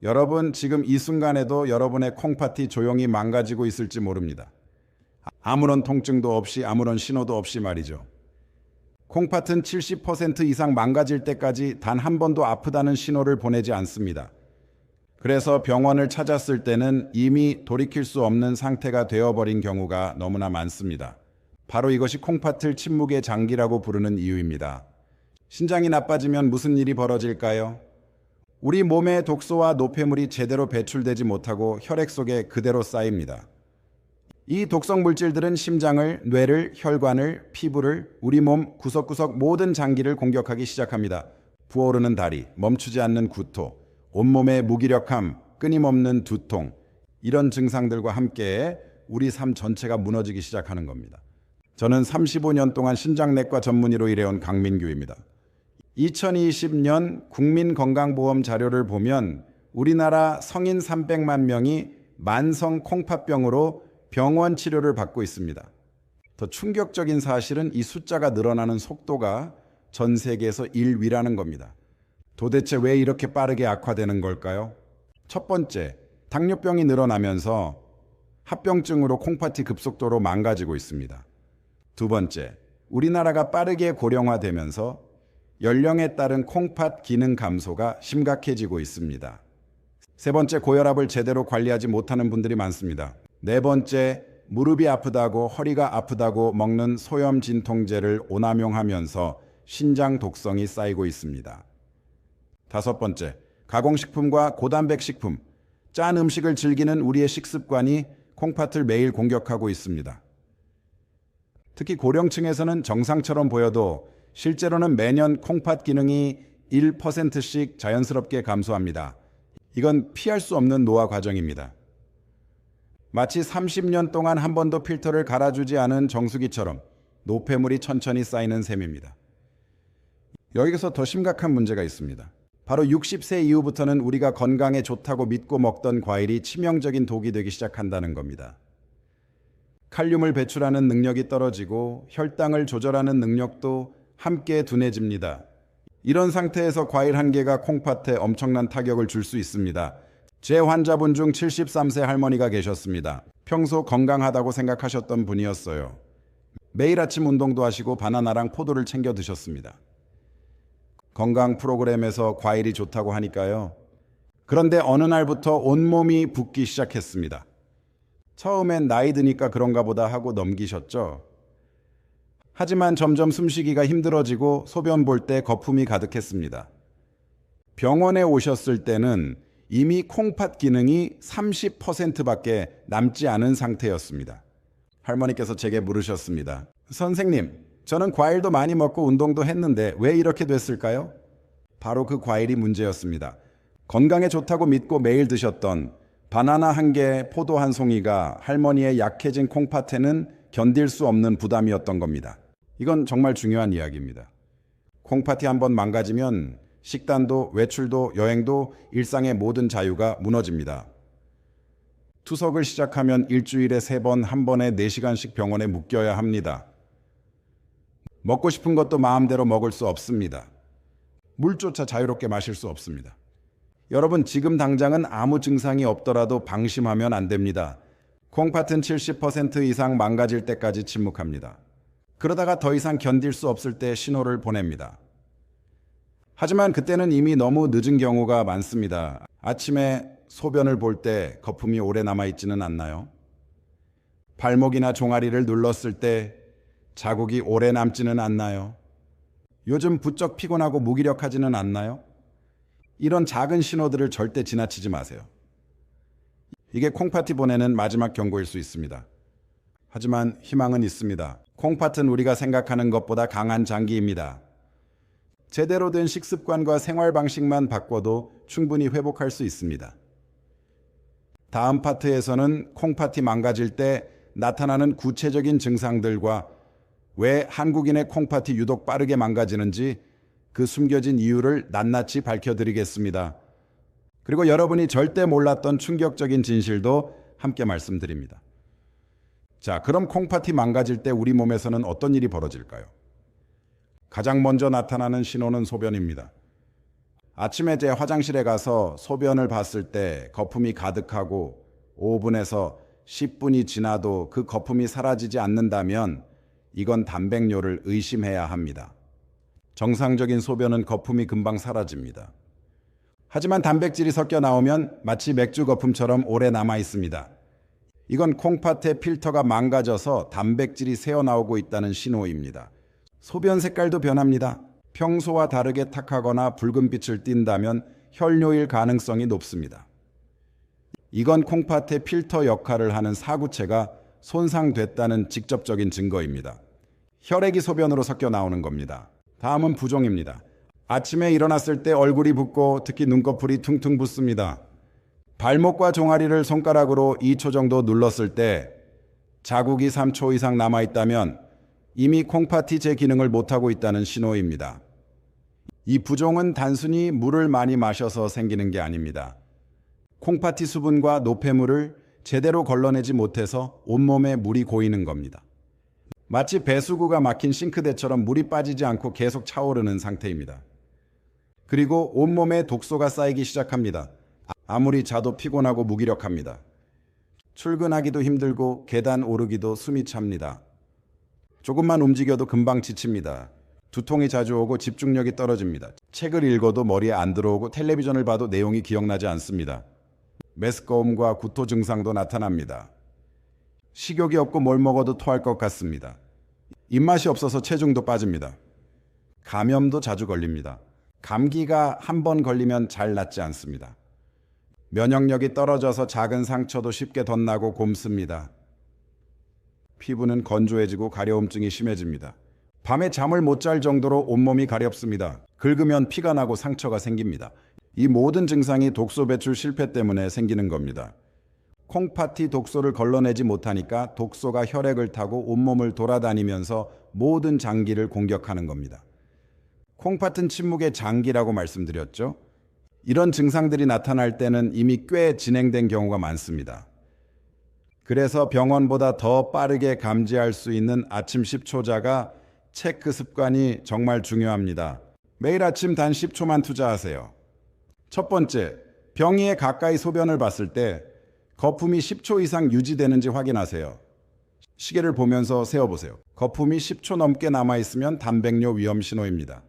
여러분, 지금 이 순간에도 여러분의 콩팥이 조용히 망가지고 있을지 모릅니다. 아무런 통증도 없이 아무런 신호도 없이 말이죠. 콩팥은 70% 이상 망가질 때까지 단 한 번도 아프다는 신호를 보내지 않습니다. 그래서 병원을 찾았을 때는 이미 돌이킬 수 없는 상태가 되어버린 경우가 너무나 많습니다. 바로 이것이 콩팥을 침묵의 장기라고 부르는 이유입니다. 신장이 나빠지면 무슨 일이 벌어질까요? 우리 몸의 독소와 노폐물이 제대로 배출되지 못하고 혈액 속에 그대로 쌓입니다. 이 독성 물질들은 심장을, 뇌를, 혈관을, 피부를, 우리 몸 구석구석 모든 장기를 공격하기 시작합니다. 부어오르는 다리, 멈추지 않는 구토, 온몸의 무기력함, 끊임없는 두통, 이런 증상들과 함께 우리 삶 전체가 무너지기 시작하는 겁니다. 저는 35년 동안 신장내과 전문의로 일해온 강민규입니다. 2020년 국민건강보험 자료를 보면 우리나라 성인 300만 명이 만성 콩팥병으로 병원 치료를 받고 있습니다. 더 충격적인 사실은 이 숫자가 늘어나는 속도가 전 세계에서 1위라는 겁니다. 도대체 왜 이렇게 빠르게 악화되는 걸까요? 첫 번째, 당뇨병이 늘어나면서 합병증으로 콩팥이 급속도로 망가지고 있습니다. 두 번째, 우리나라가 빠르게 고령화되면서 연령에 따른 콩팥 기능 감소가 심각해지고 있습니다. 세 번째, 고혈압을 제대로 관리하지 못하는 분들이 많습니다. 네 번째, 무릎이 아프다고 허리가 아프다고 먹는 소염 진통제를 오남용하면서 신장 독성이 쌓이고 있습니다. 다섯 번째, 가공식품과 고단백 식품, 짠 음식을 즐기는 우리의 식습관이 콩팥을 매일 공격하고 있습니다. 특히 고령층에서는 정상처럼 보여도 실제로는 매년 콩팥 기능이 1%씩 자연스럽게 감소합니다. 이건 피할 수 없는 노화 과정입니다. 마치 30년 동안 한 번도 필터를 갈아주지 않은 정수기처럼 노폐물이 천천히 쌓이는 셈입니다. 여기서 더 심각한 문제가 있습니다. 바로 60세 이후부터는 우리가 건강에 좋다고 믿고 먹던 과일이 치명적인 독이 되기 시작한다는 겁니다. 칼륨을 배출하는 능력이 떨어지고 혈당을 조절하는 능력도 함께 둔해집니다. 이런 상태에서 과일 한 개가 콩팥에 엄청난 타격을 줄 수 있습니다. 제 환자분 중 73세 할머니가 계셨습니다. 평소 건강하다고 생각하셨던 분이었어요. 매일 아침 운동도 하시고 바나나랑 포도를 챙겨 드셨습니다. 건강 프로그램에서 과일이 좋다고 하니까요. 그런데 어느 날부터 온몸이 붓기 시작했습니다. 처음엔 나이 드니까 그런가 보다 하고 넘기셨죠. 하지만 점점 숨쉬기가 힘들어지고 소변 볼 때 거품이 가득했습니다. 병원에 오셨을 때는 이미 콩팥 기능이 30%밖에 남지 않은 상태였습니다. 할머니께서 제게 물으셨습니다. 선생님, 저는 과일도 많이 먹고 운동도 했는데 왜 이렇게 됐을까요? 바로 그 과일이 문제였습니다. 건강에 좋다고 믿고 매일 드셨던 바나나 한 개, 포도 한 송이가 할머니의 약해진 콩팥에는 견딜 수 없는 부담이었던 겁니다. 이건 정말 중요한 이야기입니다. 콩팥이 한번 망가지면 식단도, 외출도, 여행도, 일상의 모든 자유가 무너집니다. 투석을 시작하면 일주일에 3번, 한 번에 4시간씩 병원에 묵혀야 합니다. 먹고 싶은 것도 마음대로 먹을 수 없습니다. 물조차 자유롭게 마실 수 없습니다. 여러분, 지금 당장은 아무 증상이 없더라도 방심하면 안 됩니다. 콩팥은 70% 이상 망가질 때까지 침묵합니다. 그러다가 더 이상 견딜 수 없을 때 신호를 보냅니다. 하지만 그때는 이미 너무 늦은 경우가 많습니다. 아침에 소변을 볼 때 거품이 오래 남아있지는 않나요? 발목이나 종아리를 눌렀을 때 자국이 오래 남지는 않나요? 요즘 부쩍 피곤하고 무기력하지는 않나요? 이런 작은 신호들을 절대 지나치지 마세요. 이게 콩팥이 보내는 마지막 경고일 수 있습니다. 하지만 희망은 있습니다. 콩팥은 우리가 생각하는 것보다 강한 장기입니다. 제대로 된 식습관과 생활 방식만 바꿔도 충분히 회복할 수 있습니다. 다음 파트에서는 콩팥이 망가질 때 나타나는 구체적인 증상들과 왜 한국인의 콩팥이 유독 빠르게 망가지는지 그 숨겨진 이유를 낱낱이 밝혀드리겠습니다. 그리고 여러분이 절대 몰랐던 충격적인 진실도 함께 말씀드립니다. 자, 그럼 콩팥이 망가질 때 우리 몸에서는 어떤 일이 벌어질까요? 가장 먼저 나타나는 신호는 소변입니다. 아침에 제 화장실에 가서 소변을 봤을 때 거품이 가득하고 5분에서 10분이 지나도 그 거품이 사라지지 않는다면 이건 단백뇨를 의심해야 합니다. 정상적인 소변은 거품이 금방 사라집니다. 하지만 단백질이 섞여 나오면 마치 맥주 거품처럼 오래 남아 있습니다. 이건 콩팥의 필터가 망가져서 단백질이 새어나오고 있다는 신호입니다. 소변 색깔도 변합니다. 평소와 다르게 탁하거나 붉은 빛을 띈다면 혈뇨일 가능성이 높습니다. 이건 콩팥의 필터 역할을 하는 사구체가 손상됐다는 직접적인 증거입니다. 혈액이 소변으로 섞여 나오는 겁니다. 다음은 부종입니다. 아침에 일어났을 때 얼굴이 붓고 특히 눈꺼풀이 퉁퉁 붓습니다. 발목과 종아리를 손가락으로 2초 정도 눌렀을 때 자국이 3초 이상 남아있다면 이미 콩팥이 제 기능을 못하고 있다는 신호입니다. 이 부종은 단순히 물을 많이 마셔서 생기는 게 아닙니다. 콩팥이 수분과 노폐물을 제대로 걸러내지 못해서 온몸에 물이 고이는 겁니다. 마치 배수구가 막힌 싱크대처럼 물이 빠지지 않고 계속 차오르는 상태입니다. 그리고 온몸에 독소가 쌓이기 시작합니다. 아무리 자도 피곤하고 무기력합니다. 출근하기도 힘들고 계단 오르기도 숨이 찹니다. 조금만 움직여도 금방 지칩니다. 두통이 자주 오고 집중력이 떨어집니다. 책을 읽어도 머리에 안 들어오고 텔레비전을 봐도 내용이 기억나지 않습니다. 메스꺼움과 구토 증상도 나타납니다. 식욕이 없고 뭘 먹어도 토할 것 같습니다. 입맛이 없어서 체중도 빠집니다. 감염도 자주 걸립니다. 감기가 한 번 걸리면 잘 낫지 않습니다. 면역력이 떨어져서 작은 상처도 쉽게 덧나고 곪습니다. 피부는 건조해지고 가려움증이 심해집니다. 밤에 잠을 못 잘 정도로 온몸이 가렵습니다. 긁으면 피가 나고 상처가 생깁니다. 이 모든 증상이 독소 배출 실패 때문에 생기는 겁니다. 콩팥이 독소를 걸러내지 못하니까 독소가 혈액을 타고 온몸을 돌아다니면서 모든 장기를 공격하는 겁니다. 콩팥은 침묵의 장기라고 말씀드렸죠. 이런 증상들이 나타날 때는 이미 꽤 진행된 경우가 많습니다. 그래서 병원보다 더 빠르게 감지할 수 있는 아침 10초자가 체크 습관이 정말 중요합니다. 매일 아침 단 10초만 투자하세요. 첫 번째, 병이에 가까이 소변을 봤을 때 거품이 10초 이상 유지되는지 확인하세요. 시계를 보면서 세어보세요. 거품이 10초 넘게 남아있으면 단백뇨 위험 신호입니다.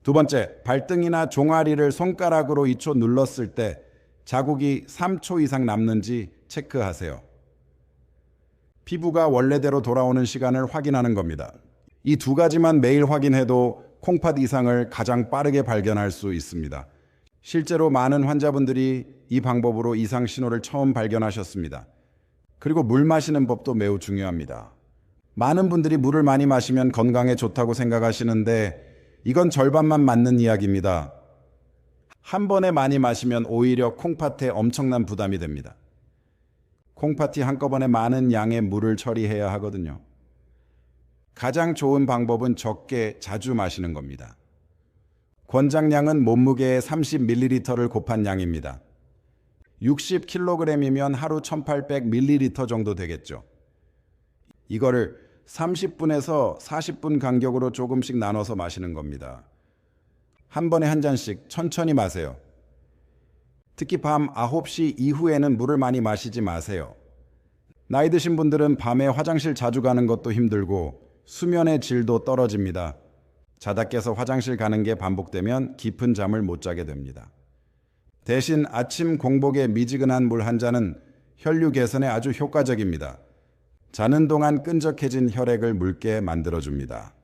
두 번째, 발등이나 종아리를 손가락으로 2초 눌렀을 때 자국이 3초 이상 남는지 체크하세요. 피부가 원래대로 돌아오는 시간을 확인하는 겁니다. 이 두 가지만 매일 확인해도 콩팥 이상을 가장 빠르게 발견할 수 있습니다. 실제로 많은 환자분들이 이 방법으로 이상 신호를 처음 발견하셨습니다. 그리고 물 마시는 법도 매우 중요합니다. 많은 분들이 물을 많이 마시면 건강에 좋다고 생각하시는데 이건 절반만 맞는 이야기입니다. 한 번에 많이 마시면 오히려 콩팥에 엄청난 부담이 됩니다. 콩팥이 한꺼번에 많은 양의 물을 처리해야 하거든요. 가장 좋은 방법은 적게 자주 마시는 겁니다. 권장량은 몸무게의 30ml를 곱한 양입니다. 60kg이면 하루 1800ml 정도 되겠죠. 이거를 30분에서 40분 간격으로 조금씩 나눠서 마시는 겁니다. 한 번에 한 잔씩 천천히 마세요. 특히 밤 9시 이후에는 물을 많이 마시지 마세요. 나이 드신 분들은 밤에 화장실 자주 가는 것도 힘들고 수면의 질도 떨어집니다. 자다 깨서 화장실 가는 게 반복되면 깊은 잠을 못 자게 됩니다. 대신 아침 공복에 미지근한 물 한 잔은 혈류 개선에 아주 효과적입니다. 자는 동안 끈적해진 혈액을 묽게 만들어줍니다.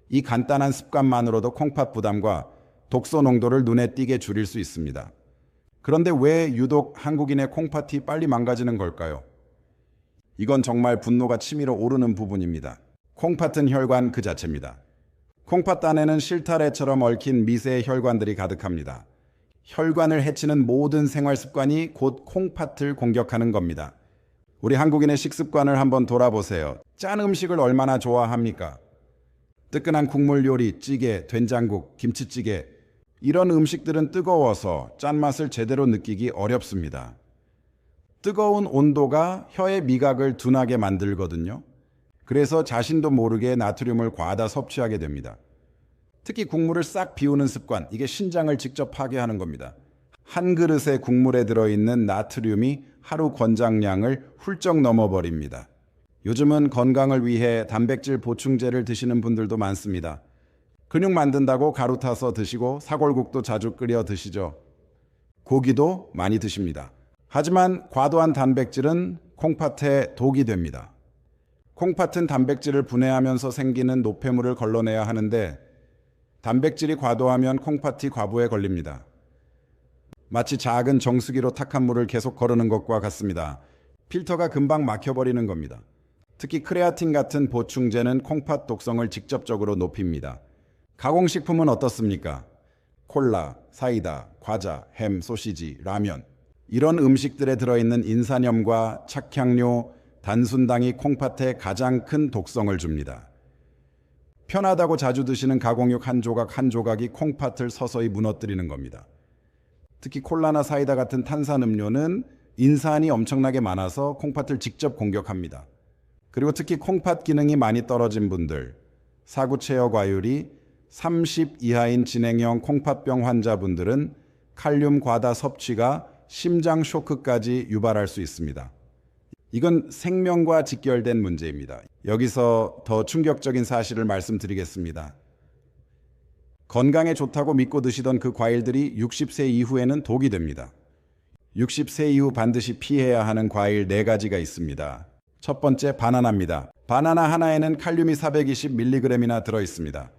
이 간단한 습관만으로도 콩팥 부담과 독소 농도를 눈에 띄게 줄일 수 있습니다. 그런데 왜 유독 한국인의 콩팥이 빨리 망가지는 걸까요? 이건 정말 분노가 치밀어 오르는 부분입니다. 콩팥은 혈관 그 자체입니다. 콩팥 안에는 실타래처럼 얽힌 미세 혈관들이 가득합니다. 혈관을 해치는 모든 생활 습관이 곧 콩팥을 공격하는 겁니다. 우리 한국인의 식습관을 한번 돌아보세요. 짠 음식을 얼마나 좋아합니까? 뜨끈한 국물 요리, 찌개, 된장국, 김치찌개 이런 음식들은 뜨거워서 짠맛을 제대로 느끼기 어렵습니다. 뜨거운 온도가 혀의 미각을 둔하게 만들거든요. 그래서 자신도 모르게 나트륨을 과다 섭취하게 됩니다. 특히 국물을 싹 비우는 습관, 이게 신장을 직접 파괴하는 겁니다. 한 그릇의 국물에 들어있는 나트륨이 하루 권장량을 훌쩍 넘어버립니다. 요즘은 건강을 위해 단백질 보충제를 드시는 분들도 많습니다. 근육 만든다고 가루 타서 드시고 사골국도 자주 끓여 드시죠. 고기도 많이 드십니다. 하지만 과도한 단백질은 콩팥에 독이 됩니다. 콩팥은 단백질을 분해하면서 생기는 노폐물을 걸러내야 하는데 단백질이 과도하면 콩팥이 과부에 걸립니다. 마치 작은 정수기로 탁한 물을 계속 거르는 것과 같습니다. 필터가 금방 막혀버리는 겁니다. 특히 크레아틴 같은 보충제는 콩팥 독성을 직접적으로 높입니다. 가공식품은 어떻습니까? 콜라, 사이다, 과자, 햄, 소시지, 라면. 이런 음식들에 들어있는 인산염과 착향료, 단순당이 콩팥에 가장 큰 독성을 줍니다. 편하다고 자주 드시는 가공육 한 조각 한 조각이 콩팥을 서서히 무너뜨리는 겁니다. 특히 콜라나 사이다 같은 탄산음료는 인산이 엄청나게 많아서 콩팥을 직접 공격합니다. 그리고 특히 콩팥 기능이 많이 떨어진 분들, 사구체여 과율이 30 이하인 진행형 콩팥병 환자분들은 칼륨 과다 섭취가 심장 쇼크까지 유발할 수 있습니다. 이건 생명과 직결된 문제입니다. 여기서 더 충격적인 사실을 말씀드리겠습니다. 건강에 좋다고 믿고 드시던 그 과일들이 60세 이후에는 독이 됩니다. 60세 이후 반드시 피해야 하는 과일 4가지가 있습니다. 첫 번째, 바나나입니다. 바나나 하나에는 칼륨이 420mg이나 들어있습니다.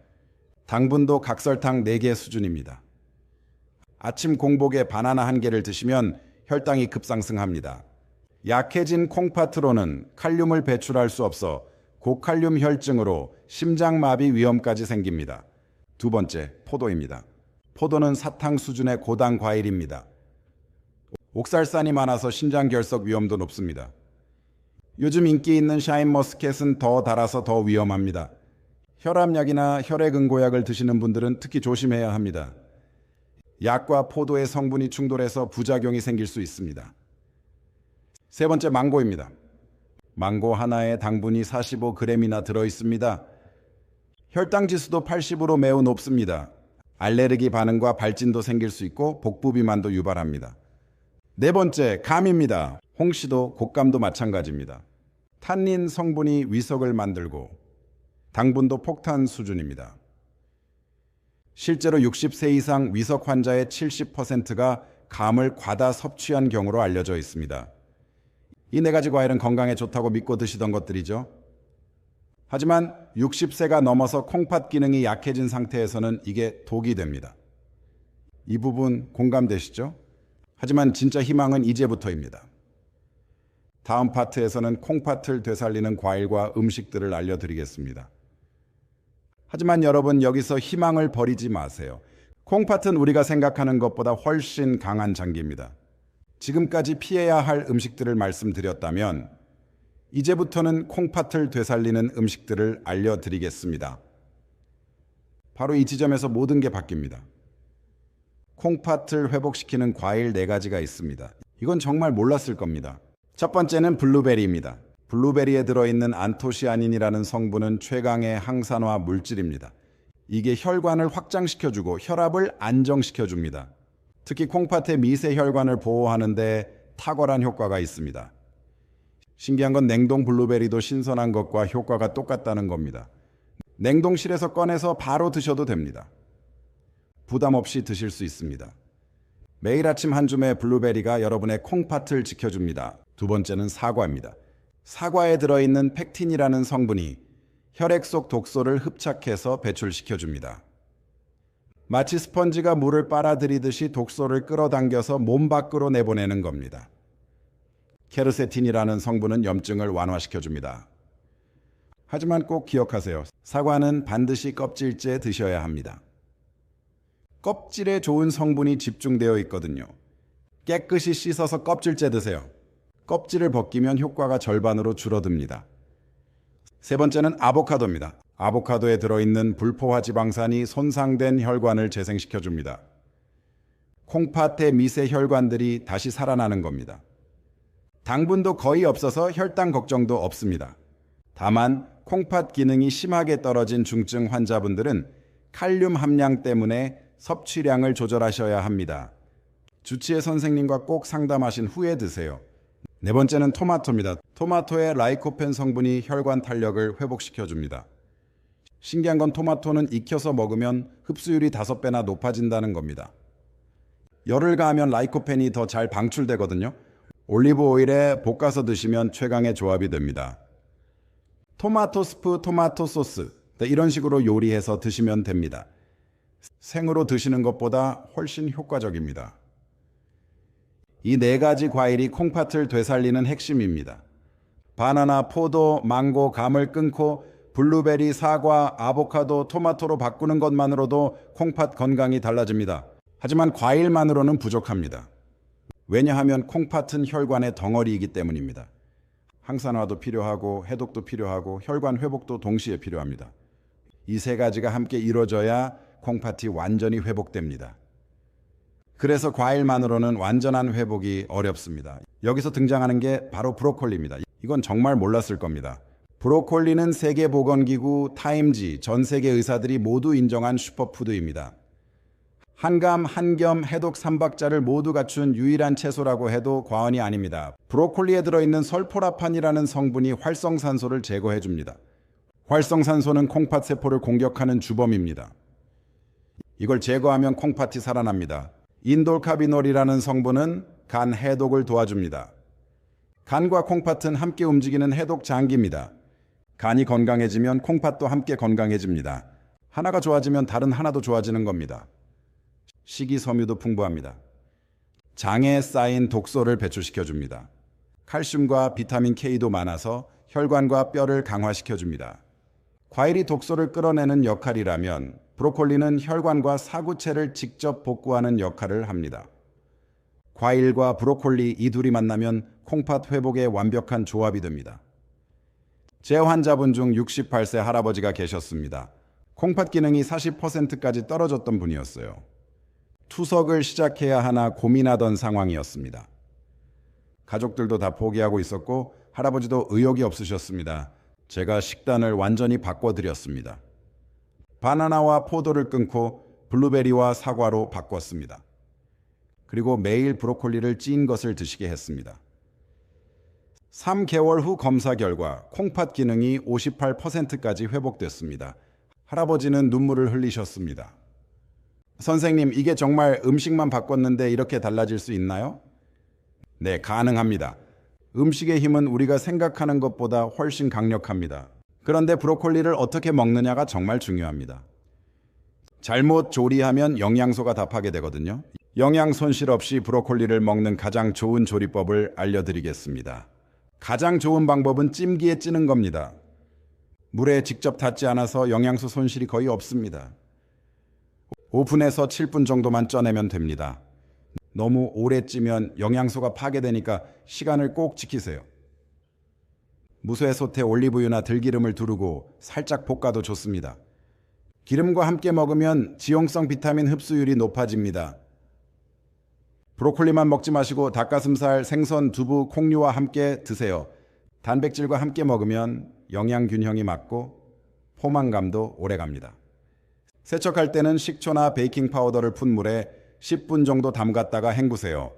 당분도 각설탕 4개 수준입니다. 아침 공복에 바나나 1개를 드시면 혈당이 급상승합니다. 약해진 콩팥으로는 칼륨을 배출할 수 없어 고칼륨 혈증으로 심장마비 위험까지 생깁니다. 두 번째, 포도입니다. 포도는 사탕 수준의 고당 과일입니다. 옥살산이 많아서 심장결석 위험도 높습니다. 요즘 인기 있는 샤인머스켓은 더 달아서 더 위험합니다. 혈압약이나 혈액응고약을 드시는 분들은 특히 조심해야 합니다. 약과 포도의 성분이 충돌해서 부작용이 생길 수 있습니다. 세 번째, 망고입니다. 망고 하나에 당분이 45g이나 들어있습니다. 혈당 지수도 80으로 매우 높습니다. 알레르기 반응과 발진도 생길 수 있고 복부 비만도 유발합니다. 네 번째, 감입니다. 홍시도 곶감도 마찬가지입니다. 탄닌 성분이 위석을 만들고 당분도 폭탄 수준입니다. 실제로 60세 이상 위석 환자의 70%가 감을 과다 섭취한 경우로 알려져 있습니다. 이 4가지 과일은 건강에 좋다고 믿고 드시던 것들이죠. 하지만 60세가 넘어서 콩팥 기능이 약해진 상태에서는 이게 독이 됩니다. 이 부분 공감되시죠? 하지만 진짜 희망은 이제부터입니다. 다음 파트에서는 콩팥을 되살리는 과일과 음식들을 알려드리겠습니다. 하지만 여러분, 여기서 희망을 버리지 마세요. 콩팥은 우리가 생각하는 것보다 훨씬 강한 장기입니다. 지금까지 피해야 할 음식들을 말씀드렸다면 이제부터는 콩팥을 되살리는 음식들을 알려드리겠습니다. 바로 이 지점에서 모든 게 바뀝니다. 콩팥을 회복시키는 과일 4가지가 있습니다. 이건 정말 몰랐을 겁니다. 첫 번째는 블루베리입니다. 블루베리에 들어있는 안토시아닌이라는 성분은 최강의 항산화 물질입니다. 이게 혈관을 확장시켜주고 혈압을 안정시켜줍니다. 특히 콩팥의 미세 혈관을 보호하는 데 탁월한 효과가 있습니다. 신기한 건 냉동 블루베리도 신선한 것과 효과가 똑같다는 겁니다. 냉동실에서 꺼내서 바로 드셔도 됩니다. 부담 없이 드실 수 있습니다. 매일 아침 한 줌의 블루베리가 여러분의 콩팥을 지켜줍니다. 두 번째는 사과입니다. 사과에 들어있는 펙틴이라는 성분이 혈액 속 독소를 흡착해서 배출시켜줍니다. 마치 스펀지가 물을 빨아들이듯이 독소를 끌어당겨서 몸 밖으로 내보내는 겁니다. 케르세틴이라는 성분은 염증을 완화시켜줍니다. 하지만 꼭 기억하세요. 사과는 반드시 껍질째 드셔야 합니다. 껍질에 좋은 성분이 집중되어 있거든요. 깨끗이 씻어서 껍질째 드세요. 껍질을 벗기면 효과가 절반으로 줄어듭니다. 세 번째는 아보카도입니다. 아보카도에 들어있는 불포화 지방산이 손상된 혈관을 재생시켜줍니다. 콩팥의 미세 혈관들이 다시 살아나는 겁니다. 당분도 거의 없어서 혈당 걱정도 없습니다. 다만 콩팥 기능이 심하게 떨어진 중증 환자분들은 칼륨 함량 때문에 섭취량을 조절하셔야 합니다. 주치의 선생님과 꼭 상담하신 후에 드세요. 네 번째는 토마토입니다. 토마토의 라이코펜 성분이 혈관 탄력을 회복시켜줍니다. 신기한 건 토마토는 익혀서 먹으면 흡수율이 5배나 높아진다는 겁니다. 열을 가하면 라이코펜이 더 잘 방출되거든요. 올리브 오일에 볶아서 드시면 최강의 조합이 됩니다. 토마토 스프, 토마토 소스 이런 식으로 요리해서 드시면 됩니다. 생으로 드시는 것보다 훨씬 효과적입니다. 이 4가지 과일이 콩팥을 되살리는 핵심입니다. 바나나, 포도, 망고, 감을 끊고 블루베리, 사과, 아보카도, 토마토로 바꾸는 것만으로도 콩팥 건강이 달라집니다. 하지만 과일만으로는 부족합니다. 왜냐하면 콩팥은 혈관의 덩어리이기 때문입니다. 항산화도 필요하고 해독도 필요하고 혈관 회복도 동시에 필요합니다. 이 3가지가 함께 이루어져야 콩팥이 완전히 회복됩니다. 그래서 과일만으로는 완전한 회복이 어렵습니다. 여기서 등장하는 게 바로 브로콜리입니다. 이건 정말 몰랐을 겁니다. 브로콜리는 세계보건기구, 타임지, 전 세계 의사들이 모두 인정한 슈퍼푸드입니다. 한감, 한겸, 해독 3박자를 모두 갖춘 유일한 채소라고 해도 과언이 아닙니다. 브로콜리에 들어있는 설포라판이라는 성분이 활성산소를 제거해줍니다. 활성산소는 콩팥 세포를 공격하는 주범입니다. 이걸 제거하면 콩팥이 살아납니다. 인돌카비놀이라는 성분은 간 해독을 도와줍니다. 간과 콩팥은 함께 움직이는 해독 장기입니다. 간이 건강해지면 콩팥도 함께 건강해집니다. 하나가 좋아지면 다른 하나도 좋아지는 겁니다. 식이섬유도 풍부합니다. 장에 쌓인 독소를 배출시켜줍니다. 칼슘과 비타민 K도 많아서 혈관과 뼈를 강화시켜줍니다. 과일이 독소를 끌어내는 역할이라면 브로콜리는 혈관과 사구체를 직접 복구하는 역할을 합니다. 과일과 브로콜리 이 둘이 만나면 콩팥 회복의 완벽한 조합이 됩니다. 제 환자분 중 68세 할아버지가 계셨습니다. 콩팥 기능이 40%까지 떨어졌던 분이었어요. 투석을 시작해야 하나 고민하던 상황이었습니다. 가족들도 다 포기하고 있었고 할아버지도 의욕이 없으셨습니다. 제가 식단을 완전히 바꿔드렸습니다. 바나나와 포도를 끊고 블루베리와 사과로 바꿨습니다. 그리고 매일 브로콜리를 찐 것을 드시게 했습니다. 3개월 후 검사 결과 콩팥 기능이 58%까지 회복됐습니다. 할아버지는 눈물을 흘리셨습니다. 선생님, 이게 정말 음식만 바꿨는데 이렇게 달라질 수 있나요? 네, 가능합니다. 음식의 힘은 우리가 생각하는 것보다 훨씬 강력합니다. 그런데 브로콜리를 어떻게 먹느냐가 정말 중요합니다. 잘못 조리하면 영양소가 다 파괴되거든요. 영양 손실 없이 브로콜리를 먹는 가장 좋은 조리법을 알려드리겠습니다. 가장 좋은 방법은 찜기에 찌는 겁니다. 물에 직접 닿지 않아서 영양소 손실이 거의 없습니다. 5분에서 7분 정도만 쪄내면 됩니다. 너무 오래 찌면 영양소가 파괴되니까 시간을 꼭 지키세요. 무쇠솥에 올리브유나 들기름을 두르고 살짝 볶아도 좋습니다. 기름과 함께 먹으면 지용성 비타민 흡수율이 높아집니다. 브로콜리만 먹지 마시고 닭가슴살, 생선, 두부, 콩류와 함께 드세요. 단백질과 함께 먹으면 영양 균형이 맞고 포만감도 오래갑니다. 세척할 때는 식초나 베이킹 파우더를 푼 물에 10분 정도 담갔다가 헹구세요.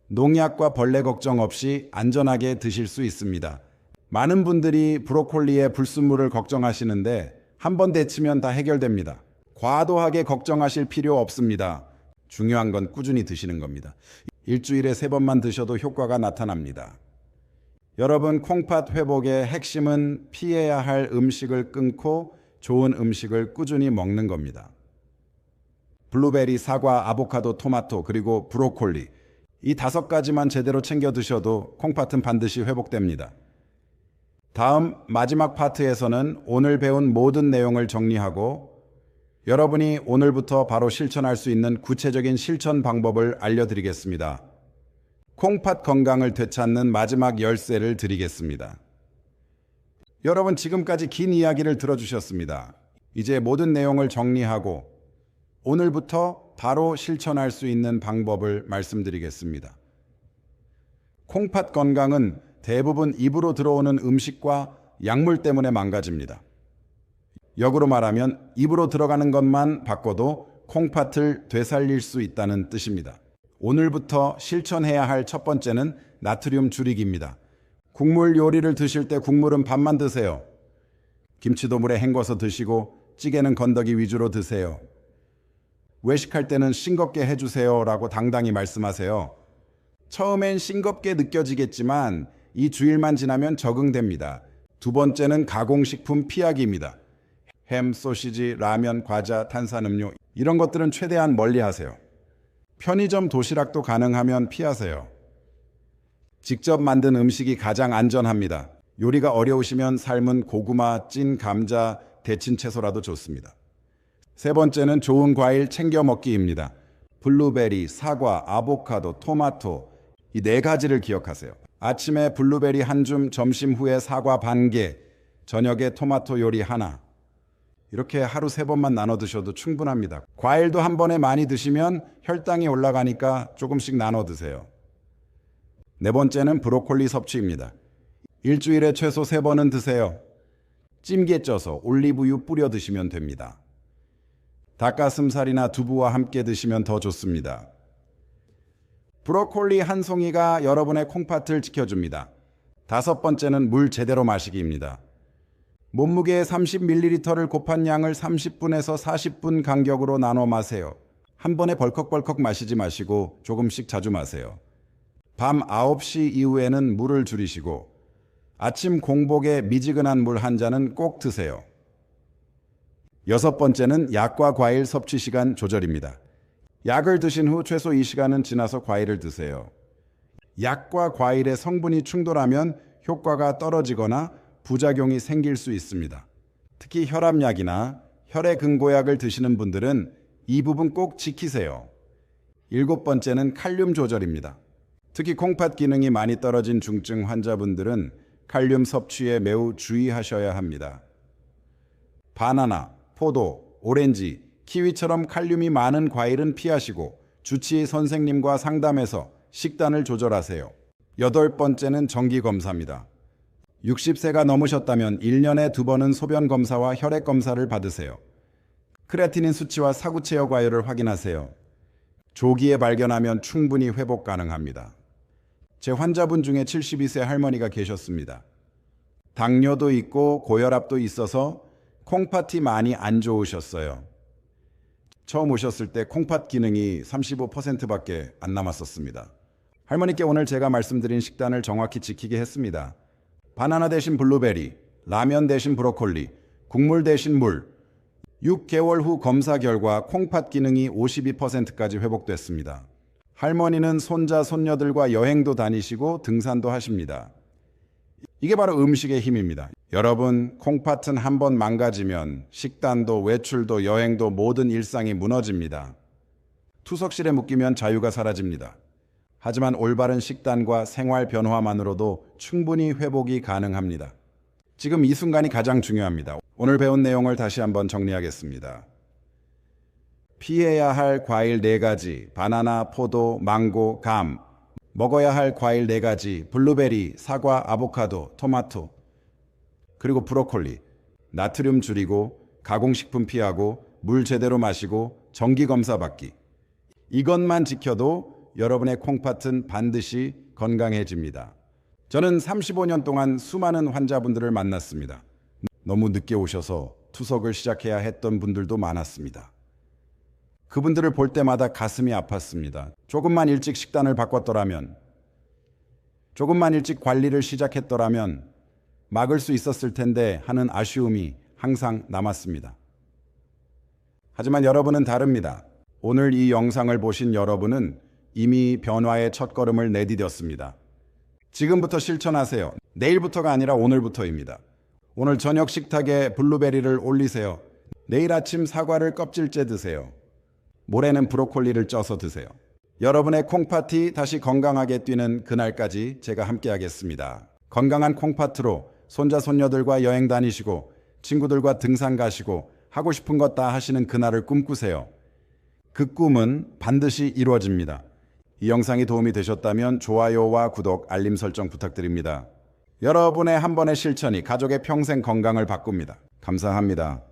농약과 벌레 걱정 없이 안전하게 드실 수 있습니다. 많은 분들이 브로콜리의 불순물을 걱정하시는데 한 번 데치면 다 해결됩니다. 과도하게 걱정하실 필요 없습니다. 중요한 건 꾸준히 드시는 겁니다. 일주일에 3번만 드셔도 효과가 나타납니다. 여러분, 콩팥 회복의 핵심은 피해야 할 음식을 끊고 좋은 음식을 꾸준히 먹는 겁니다. 블루베리, 사과, 아보카도, 토마토, 그리고 브로콜리 이 5가지만 제대로 챙겨 드셔도 콩팥은 반드시 회복됩니다. 다음 마지막 파트에서는 오늘 배운 모든 내용을 정리하고 여러분이 오늘부터 바로 실천할 수 있는 구체적인 실천 방법을 알려드리겠습니다. 콩팥 건강을 되찾는 마지막 열쇠를 드리겠습니다. 여러분, 지금까지 긴 이야기를 들어주셨습니다. 이제 모든 내용을 정리하고 오늘부터 바로 실천할 수 있는 방법을 말씀드리겠습니다. 콩팥 건강은 대부분 입으로 들어오는 음식과 약물 때문에 망가집니다. 역으로 말하면 입으로 들어가는 것만 바꿔도 콩팥을 되살릴 수 있다는 뜻입니다. 오늘부터 실천해야 할 첫 번째는 나트륨 줄이기입니다. 국물 요리를 드실 때 국물은 반만 드세요. 김치도 물에 헹궈서 드시고 찌개는 건더기 위주로 드세요. 외식할 때는 싱겁게 해주세요 라고 당당히 말씀하세요. 처음엔 싱겁게 느껴지겠지만 이 주일만 지나면 적응됩니다. 두 번째는 가공식품 피하기입니다. 햄, 소시지, 라면, 과자, 탄산음료 이런 것들은 최대한 멀리 하세요. 편의점 도시락도 가능하면 피하세요. 직접 만든 음식이 가장 안전합니다. 요리가 어려우시면 삶은 고구마, 찐 감자, 데친 채소라도 좋습니다. 세 번째는 좋은 과일 챙겨 먹기입니다. 블루베리, 사과, 아보카도, 토마토 이 네 가지를 기억하세요. 아침에 블루베리 한 줌, 점심 후에 사과 반 개, 저녁에 토마토 요리 하나. 이렇게 하루 3번만 나눠 드셔도 충분합니다. 과일도 한 번에 많이 드시면 혈당이 올라가니까 조금씩 나눠 드세요. 네 번째는 브로콜리 섭취입니다. 일주일에 최소 3번은 드세요. 찜기에 쪄서 올리브유 뿌려 드시면 됩니다. 닭가슴살이나 두부와 함께 드시면 더 좋습니다. 브로콜리 한 송이가 여러분의 콩팥을 지켜줍니다. 다섯 번째는 물 제대로 마시기입니다. 몸무게 30ml를 곱한 양을 30분에서 40분 간격으로 나눠 마세요. 한 번에 벌컥벌컥 마시지 마시고 조금씩 자주 마세요. 밤 9시 이후에는 물을 줄이시고 아침 공복에 미지근한 물 한 잔은 꼭 드세요. 여섯 번째는 약과 과일 섭취 시간 조절입니다. 약을 드신 후 최소 2시간은 지나서 과일을 드세요. 약과 과일의 성분이 충돌하면 효과가 떨어지거나 부작용이 생길 수 있습니다. 특히 혈압약이나 혈액응고약을 드시는 분들은 이 부분 꼭 지키세요. 일곱 번째는 칼륨 조절입니다. 특히 콩팥 기능이 많이 떨어진 중증 환자분들은 칼륨 섭취에 매우 주의하셔야 합니다. 바나나, 포도, 오렌지, 키위처럼 칼륨이 많은 과일은 피하시고 주치의 선생님과 상담해서 식단을 조절하세요. 여덟 번째는 정기검사입니다. 60세가 넘으셨다면 1년에 2번은 소변검사와 혈액검사를 받으세요. 크레아티닌 수치와 사구체여 과열을 확인하세요. 조기에 발견하면 충분히 회복 가능합니다. 제 환자분 중에 72세 할머니가 계셨습니다. 당뇨도 있고 고혈압도 있어서 콩팥이 많이 안 좋으셨어요. 처음 오셨을 때 콩팥 기능이 35%밖에 안 남았었습니다. 할머니께 오늘 제가 말씀드린 식단을 정확히 지키게 했습니다. 바나나 대신 블루베리, 라면 대신 브로콜리, 국물 대신 물. 6개월 후 검사 결과 콩팥 기능이 52%까지 회복됐습니다. 할머니는 손자, 손녀들과 여행도 다니시고 등산도 하십니다. 이게 바로 음식의 힘입니다. 여러분, 콩팥은 한번 망가지면 식단도 외출도 여행도 모든 일상이 무너집니다. 투석실에 묶이면 자유가 사라집니다. 하지만 올바른 식단과 생활 변화만으로도 충분히 회복이 가능합니다. 지금 이 순간이 가장 중요합니다. 오늘 배운 내용을 다시 한번 정리하겠습니다. 피해야 할 과일 4가지, 바나나, 포도, 망고, 감. 먹어야 할 과일 4가지, 블루베리, 사과, 아보카도, 토마토, 그리고 브로콜리. 나트륨 줄이고, 가공식품 피하고, 물 제대로 마시고, 정기검사 받기. 이것만 지켜도 여러분의 콩팥은 반드시 건강해집니다. 저는 35년 동안 수많은 환자분들을 만났습니다. 너무 늦게 오셔서 투석을 시작해야 했던 분들도 많았습니다. 그분들을 볼 때마다 가슴이 아팠습니다. 조금만 일찍 식단을 바꿨더라면, 조금만 일찍 관리를 시작했더라면 막을 수 있었을 텐데 하는 아쉬움이 항상 남았습니다. 하지만 여러분은 다릅니다. 오늘 이 영상을 보신 여러분은 이미 변화의 첫걸음을 내디뎠습니다. 지금부터 실천하세요. 내일부터가 아니라 오늘부터입니다. 오늘 저녁 식탁에 블루베리를 올리세요. 내일 아침 사과를 껍질째 드세요. 모레는 브로콜리를 쪄서 드세요. 여러분의 콩팥이 다시 건강하게 뛰는 그날까지 제가 함께하겠습니다. 건강한 콩팥으로 손자 손녀들과 여행 다니시고 친구들과 등산 가시고 하고 싶은 것 다 하시는 그날을 꿈꾸세요. 그 꿈은 반드시 이루어집니다. 이 영상이 도움이 되셨다면 좋아요와 구독, 알림 설정 부탁드립니다. 여러분의 한 번의 실천이 가족의 평생 건강을 바꿉니다. 감사합니다.